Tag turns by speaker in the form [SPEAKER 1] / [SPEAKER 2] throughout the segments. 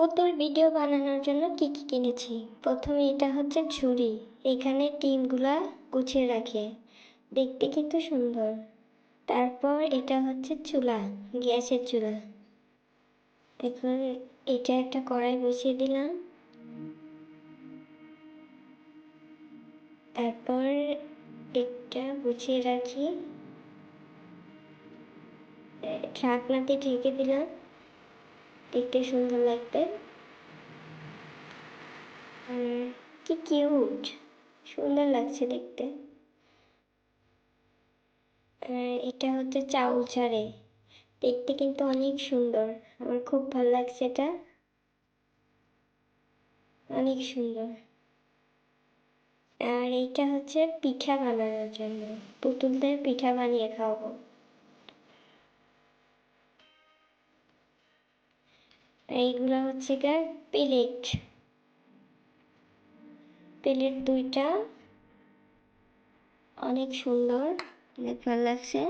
[SPEAKER 1] পুতুল ভিডিও বানানোর জন্য কি কি কিনেছি। প্রথমে এটা হচ্ছে ঝুড়ি, এখানে টিনগুলা গুছিয়ে রাখে, দেখতে কিন্তু সুন্দর। তারপর এটা হচ্ছে চুলা, গ্যাসের চুলা। এখন এটা একটা কড়াই বসিয়ে দিলাম। তারপর এটা গুছিয়ে রাখি, ঢাকনা দিয়ে ঢেকে দিলাম, দেখতে সুন্দর লাগবে। কি কিউট, সুন্দর লাগছে দেখতে। এটা হচ্ছে চাউল ছাড়ে, দেখতে কিন্তু অনেক সুন্দর, আমার খুব ভালো লাগছে, এটা অনেক সুন্দর। আর এইটা হচ্ছে পিঠা বানানোর জন্য, পুতুলদের পিঠা বানিয়ে খাওয়াবো। এইগুলো হচ্ছে গিয়ে প্লেট, প্লেট দুইটা, অনেক সুন্দর, অনেক ভালো লাগছে।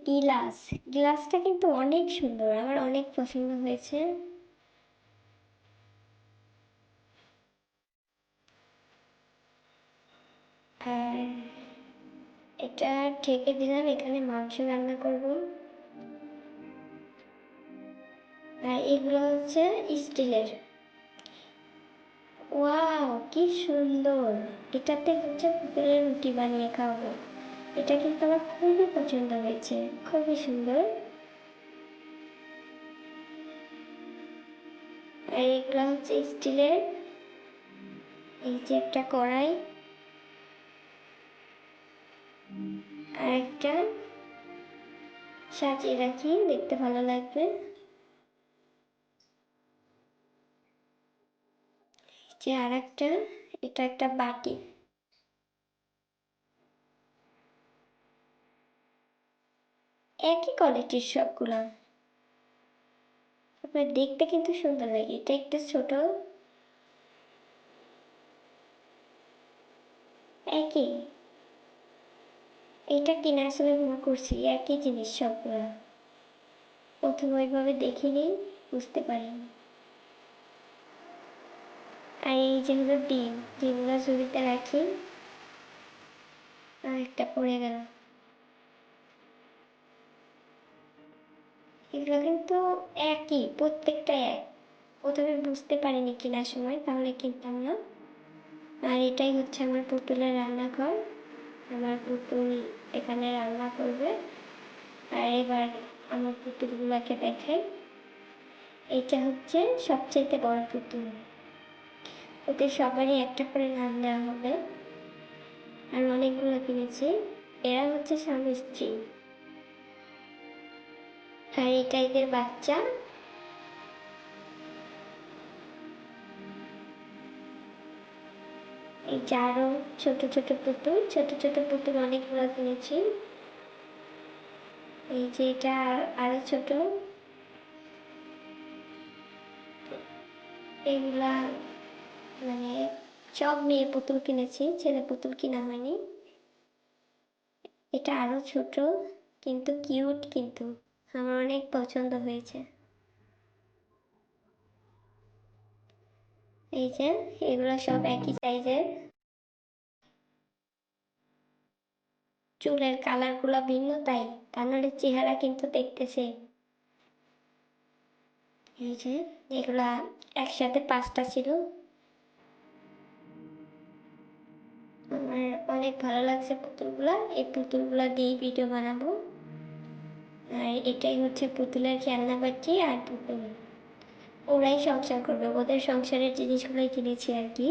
[SPEAKER 1] গিলাস, গ্লাসটা কিন্তু অনেক সুন্দর, আমার অনেক পছন্দ হয়েছে। আর এটা ঢেকে দিলাম, এখানে মাংস রান্না করব। আর এগুলো হচ্ছে স্টিলের। ওয়াও, কি সুন্দর! এটাতে হচ্ছে পুতুলের রুটি বানিয়ে খাওয়াবো। এটা কিন্তু আমার খুবই পছন্দ হয়েছে, খুবই সুন্দর। আর এগুলো হচ্ছে স্টিলের। এই যে একটা কড়াই, আর একটা সাজিয়ে রাখি, দেখতে ভালো লাগবে। যে আর একটা, এটা একটা বাটি। একই কোয়ালিটির সবগুলো, আপনার দেখতে কিন্তু সুন্দর লাগে। এটা একটু ছোট, একই। এটা কিনা আসলে মনে করছি একই জিনিস সবগুলো, প্রথমে ওইভাবে দেখিনি, বুঝতে পারিনি। আর এই যে হলো ডিম, ডিমগুলো ঝুড়িতে রাখি। আর একটা পড়ে গেল। এগুলো কিন্তু একই, প্রত্যেকটা এক। প্রথমে বুঝতে পারিনি কেনার সময়, তাহলে কিনতাম না। আর এটাই হচ্ছে আমার পুতুলের রান্নাঘর, আমার পুতুল এখানে রান্না করবে। আর এবার আমার পুতুলগুলোকে দেখাই। এটা হচ্ছে সবচেয়ে বড় পুতুল, ওদের সবারই একটা করে নাম দেওয়া হবে। আর অনেকগুলো কিনেছি। এরা হচ্ছে স্বামী স্ত্রী। আর এটা এদের বাচ্চা। এই যে আরো ছোট ছোট পুতুল, ছোট ছোট পুতুল অনেকগুলো কিনেছি। এই যে এটা আরো ছোট। এগুলা মানে সব মেয়ে পুতুল কিনেছি, ছেলে পুতুল কিনা হয়নি। এটা আরো ছোট, কিন্তু কিউট, কিন্তু আমার অনেক পছন্দ হয়েছে। এই যে এগুলো সব একই সাইজের। চুলের কালারগুলো ভিন্ন, তাই কানারের চেহারা কিন্তু দেখতে সেম। এই যে এগুলা একসাথে 5টা ছিল। আমার অনেক ভালো লাগছে পুতুলগুলা, এই পুতুলগুলা দিয়েই ভিডিও বানাবো। আর এটাই হচ্ছে পুতুলের খেলনাবাটি আর পুতুল, ওরাই সংসার করবে, ওদের সংসারের জিনিসগুলোই কিনেছি আর কি।